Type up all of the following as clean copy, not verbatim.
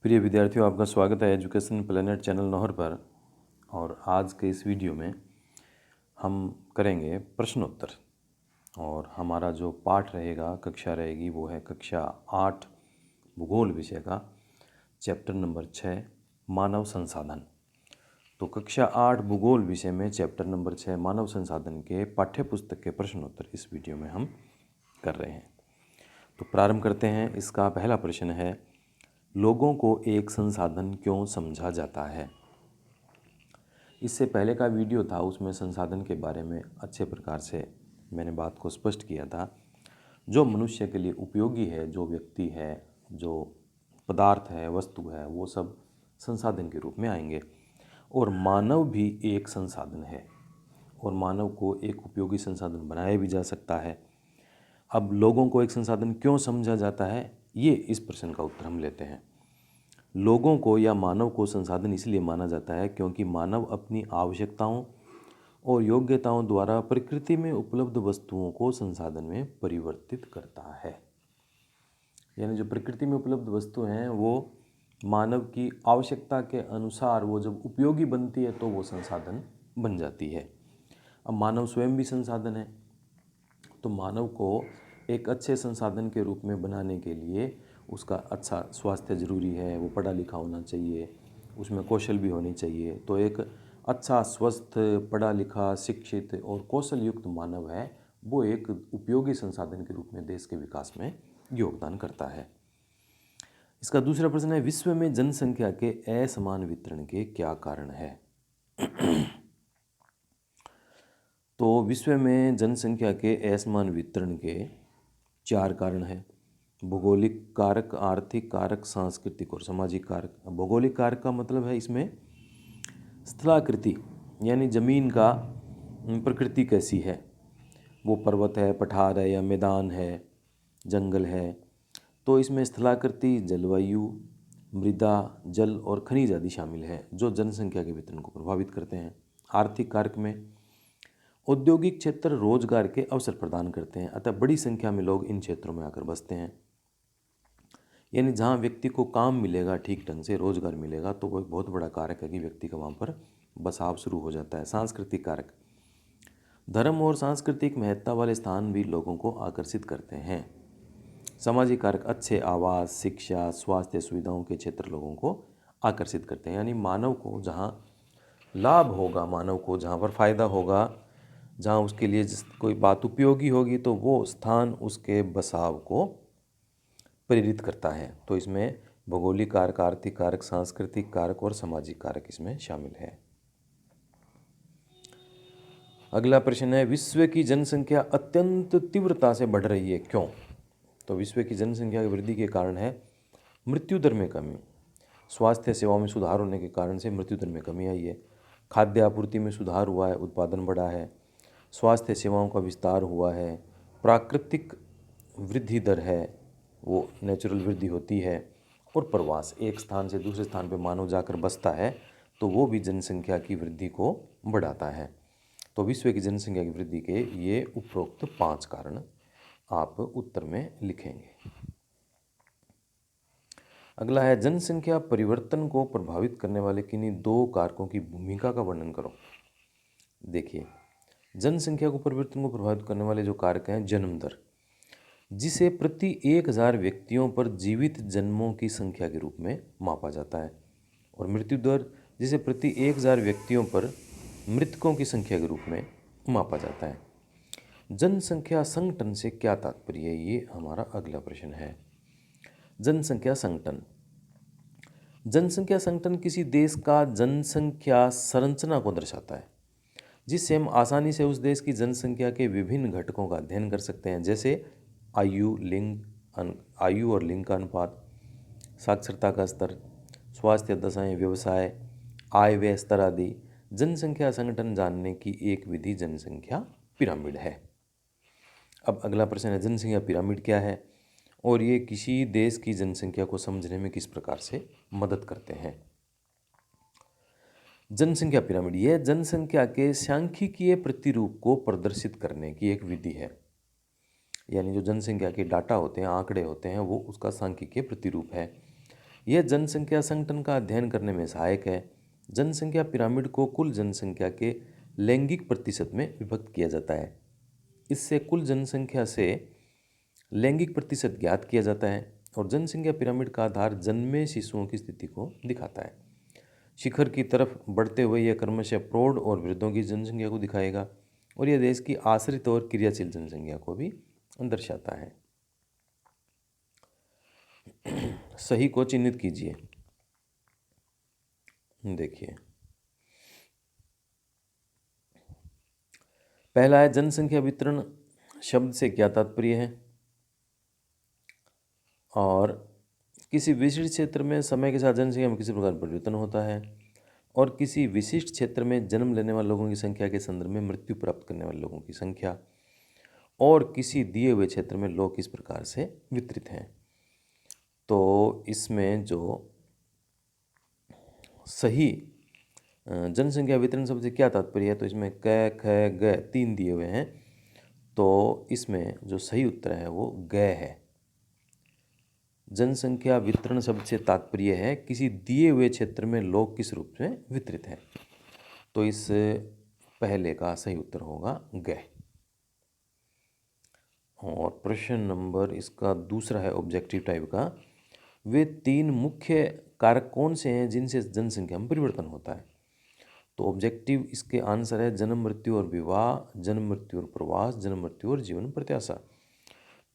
प्रिय विद्यार्थियों, आपका स्वागत है एजुकेशन प्लेनेट चैनल नौहर पर। और आज के इस वीडियो में हम करेंगे प्रश्नोत्तर। और हमारा जो पाठ रहेगा, कक्षा रहेगी, वो है कक्षा 8 भूगोल विषय का चैप्टर नंबर 6 मानव संसाधन। तो कक्षा 8 भूगोल विषय में चैप्टर नंबर 6 मानव संसाधन के पाठ्य पुस्तक के प्रश्नोत्तर इस वीडियो में हम कर रहे हैं। तो प्रारंभ करते हैं। इसका पहला प्रश्न है, लोगों को एक संसाधन क्यों समझा जाता है। इससे पहले का वीडियो था, उसमें संसाधन के बारे में अच्छे प्रकार से मैंने बात को स्पष्ट किया था। जो मनुष्य के लिए उपयोगी है, जो व्यक्ति है, जो पदार्थ है, वस्तु है, वो सब संसाधन के रूप में आएंगे। और मानव भी एक संसाधन है और मानव को एक उपयोगी संसाधन बनाया भी जा सकता है। अब लोगों को एक संसाधन क्यों समझा जाता है, ये इस प्रश्न का उत्तर हम लेते हैं। लोगों को या मानव को संसाधन इसलिए माना जाता है क्योंकि मानव अपनी आवश्यकताओं और योग्यताओं द्वारा प्रकृति में उपलब्ध वस्तुओं को संसाधन में परिवर्तित करता है। यानी जो प्रकृति में उपलब्ध वस्तुएं हैं वो मानव की आवश्यकता के अनुसार वो जब उपयोगी बनती है तो वो संसाधन बन जाती है। अब मानव स्वयं भी संसाधन है, तो मानव को एक अच्छे संसाधन के रूप में बनाने के लिए उसका अच्छा स्वास्थ्य जरूरी है, वो पढ़ा लिखा होना चाहिए, उसमें कौशल भी होनी चाहिए। तो एक अच्छा स्वस्थ पढ़ा लिखा शिक्षित और कौशल युक्त मानव है, वो एक उपयोगी संसाधन के रूप में देश के विकास में योगदान करता है। इसका दूसरा प्रश्न है, विश्व में जनसंख्या के असमान वितरण के क्या कारण है। तो विश्व में जनसंख्या के असमान वितरण के 4 कारण हैं। भौगोलिक कारक, आर्थिक कारक, सांस्कृतिक और सामाजिक कारक। भौगोलिक कारक का मतलब है इसमें स्थलाकृति, यानी ज़मीन का प्रकृति कैसी है, वो पर्वत है, पठार है या मैदान है, जंगल है। तो इसमें स्थलाकृति, जलवायु, मृदा, जल और खनिज आदि शामिल है जो जनसंख्या के वितरण को प्रभावित करते हैं। आर्थिक कारक में औद्योगिक क्षेत्र रोजगार के अवसर प्रदान करते हैं, अतः बड़ी संख्या में लोग इन क्षेत्रों में आकर बसते हैं। यानी जहाँ व्यक्ति को काम मिलेगा, ठीक ढंग से रोजगार मिलेगा, तो वो एक बहुत बड़ा कारक है कि व्यक्ति का वहाँ पर बसाव शुरू हो जाता है। सांस्कृतिक कारक, धर्म और सांस्कृतिक महत्ता वाले स्थान भी लोगों को आकर्षित करते हैं। सामाजिक कारक, अच्छे आवास, शिक्षा, स्वास्थ्य सुविधाओं के क्षेत्र लोगों को आकर्षित करते हैं। यानी मानव को जहाँ लाभ होगा, मानव को जहाँ पर फायदा होगा, जहाँ उसके लिए कोई बात उपयोगी होगी, तो वो स्थान उसके बसाव को प्रेरित करता है। तो इसमें भौगोलिक कारक, आर्थिक कारक, सांस्कृतिक कारक और सामाजिक कारक इसमें शामिल है। अगला प्रश्न है, विश्व की जनसंख्या अत्यंत तीव्रता से बढ़ रही है, क्यों। तो विश्व की जनसंख्या की वृद्धि के कारण है मृत्यु दर में कमी, स्वास्थ्य सेवाओं में सुधार होने के कारण से मृत्यु दर में कमी आई है, खाद्य आपूर्ति में सुधार हुआ है, उत्पादन बढ़ा है, स्वास्थ्य सेवाओं का विस्तार हुआ है, प्राकृतिक वृद्धि दर है, वो नेचुरल वृद्धि होती है, और प्रवास, एक स्थान से दूसरे स्थान पर मानव जाकर बसता है, तो वो भी जनसंख्या की वृद्धि को बढ़ाता है। तो विश्व की जनसंख्या की वृद्धि के ये उपरोक्त 5 कारण आप उत्तर में लिखेंगे। अगला है, जनसंख्या परिवर्तन को प्रभावित करने वाले किन्हीं 2 कारकों की भूमिका का वर्णन करो। देखिए, जनसंख्या को परिवर्तन को प्रभावित करने वाले जो कारक हैं, जन्म दर, जिसे प्रति 1000 व्यक्तियों पर जीवित जन्मों की संख्या के रूप में मापा जाता है, और मृत्यु दर, जिसे प्रति 1000 व्यक्तियों पर मृतकों की संख्या के रूप में मापा जाता है। जनसंख्या संगठन से क्या तात्पर्य है, ये हमारा अगला प्रश्न है। जनसंख्या संगठन, जनसंख्या संगठन किसी देश का जनसंख्या संरचना को दर्शाता है, जिससे हम आसानी से उस देश की जनसंख्या के विभिन्न घटकों का अध्ययन कर सकते हैं, जैसे आयु, आयु और लिंग का अनुपात, साक्षरता का स्तर, स्वास्थ्य दशाएं, व्यवसाय, आय व्यय स्तर आदि। जनसंख्या संगठन जानने की एक विधि जनसंख्या पिरामिड है। अब अगला प्रश्न है, जनसंख्या पिरामिड क्या है और ये किसी देश की जनसंख्या को समझने में किस प्रकार से मदद करते हैं। जनसंख्या पिरामिड, यह जनसंख्या के सांख्यिकीय प्रतिरूप को प्रदर्शित करने की एक विधि है। यानी जो जनसंख्या के डाटा होते हैं, आंकड़े होते हैं, वो उसका सांख्यिकीय प्रतिरूप है। यह जनसंख्या संगठन का अध्ययन करने में सहायक है। जनसंख्या पिरामिड को कुल जनसंख्या के लैंगिक प्रतिशत में विभक्त किया जाता है। इससे कुल जनसंख्या से लैंगिक प्रतिशत ज्ञात किया जाता है और जनसंख्या पिरामिड का आधार जन्मे शिशुओं की स्थिति को दिखाता है। शिखर की तरफ बढ़ते हुए यह क्रमशः प्रौढ़ और वृद्धों की जनसंख्या को दिखाएगा और यह देश की आश्रित और क्रियाशील जनसंख्या को भी दर्शाता है। सही को चिन्हित कीजिए। देखिए, पहला है जनसंख्या वितरण शब्द से क्या तात्पर्य है। और किसी विशिष्ट क्षेत्र में समय के साथ जनसंख्या में किसी प्रकार परिवर्तन होता है और किसी विशिष्ट क्षेत्र में जन्म लेने वाले लोगों की संख्या के संदर्भ में मृत्यु प्राप्त करने वाले लोगों की संख्या और किसी दिए हुए क्षेत्र में लोग किस प्रकार से वितरित हैं। तो इसमें जो सही जनसंख्या वितरण शब्द से क्या तात्पर्य है, तो इसमें क ख ग 3 दिए हुए हैं। तो इसमें जो सही उत्तर है वो ग है। जनसंख्या वितरण शब्द से तात्पर्य है किसी दिए हुए क्षेत्र में लोग किस रूप में वितरित हैं। तो इस पहले का सही उत्तर होगा ग। और प्रश्न नंबर इसका दूसरा है ऑब्जेक्टिव टाइप का। वे 3 मुख्य कारक कौन से हैं जिनसे जनसंख्या में परिवर्तन होता है। तो ऑब्जेक्टिव इसके आंसर है जन्म मृत्यु और विवाह, जन्म मृत्यु और प्रवास, जन्म मृत्यु और जीवन प्रत्याशा।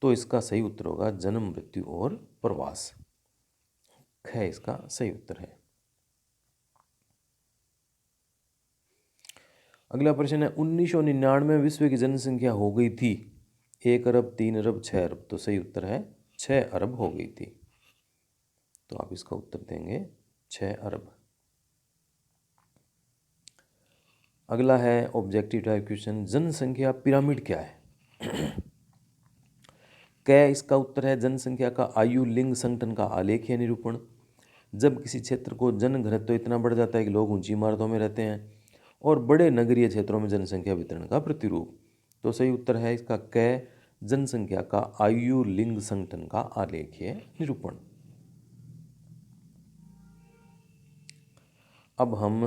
तो इसका सही उत्तर होगा जन्म मृत्यु और प्रवास। ख इसका सही उत्तर है। अगला प्रश्न है 1999 में विश्व की जनसंख्या हो गई थी 1 अरब, 3 अरब, 6 अरब। तो सही उत्तर है 6 अरब हो गई थी। तो आप इसका उत्तर देंगे 6 अरब। अगला है ऑब्जेक्टिव टाइप क्वेश्चन जनसंख्या पिरामिड क्या है। क इसका उत्तर है जनसंख्या का आयु लिंग संगठन का आलेख या निरूपण। जब किसी क्षेत्र को जनघनत्व इतना बढ़ जाता है कि लोग ऊंची इमारतों में रहते हैं और बड़े नगरीय क्षेत्रों में जनसंख्या वितरण का प्रतिरूप। तो सही उत्तर है इसका क जनसंख्या का आयु लिंग संगठन का आलेख या निरूपण। अब हम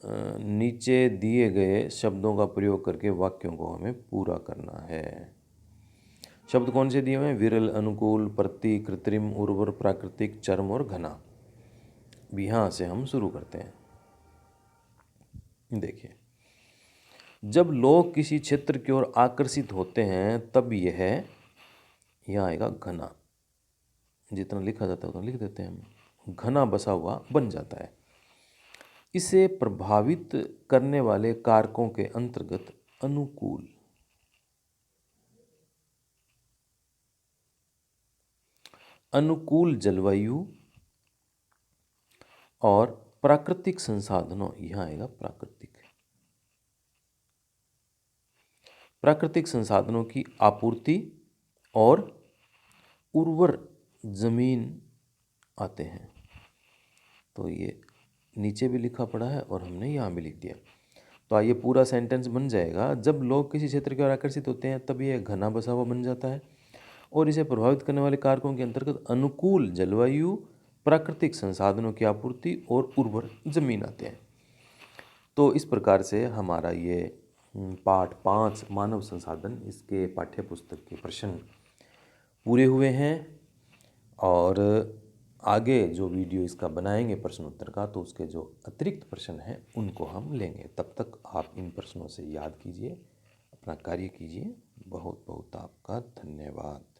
नीचे दिए गए शब्दों का प्रयोग करके वाक्यों को हमें पूरा करना है। शब्द कौन से दिए हुए हैं। विरल, अनुकूल, प्रति, कृत्रिम, उर्वर, प्राकृतिक, चरम और घना। यहाँ से हम शुरू करते हैं। देखिए, जब लोग किसी क्षेत्र की ओर आकर्षित होते हैं तब यह यहाँ आएगा घना। जितना लिखा जाता है उतना लिख देते हैं हम। घना बसा हुआ बन जाता है। इसे प्रभावित करने वाले कारकों के अंतर्गत अनुकूल, अनुकूल जलवायु और प्राकृतिक संसाधनों, यहाँ आएगा प्राकृतिक, प्राकृतिक संसाधनों की आपूर्ति और उर्वर जमीन आते हैं। तो ये नीचे भी लिखा पड़ा है और हमने यहाँ भी लिख दिया। तो आइए पूरा सेंटेंस बन जाएगा। जब लोग किसी क्षेत्र की ओर आकर्षित होते हैं तब यह घना बसा हुआ बन जाता है और इसे प्रभावित करने वाले कारकों के अंतर्गत अनुकूल जलवायु, प्राकृतिक संसाधनों की आपूर्ति और उर्वर जमीन आते हैं। तो इस प्रकार से हमारा ये पाठ 5 मानव संसाधन इसके पाठ्य पुस्तक के प्रश्न पूरे हुए हैं। और आगे जो वीडियो इसका बनाएंगे प्रश्न उत्तर का, तो उसके जो अतिरिक्त प्रश्न हैं उनको हम लेंगे। तब तक आप इन प्रश्नों से याद कीजिए, अपना कार्य कीजिए। बहुत बहुत आपका धन्यवाद।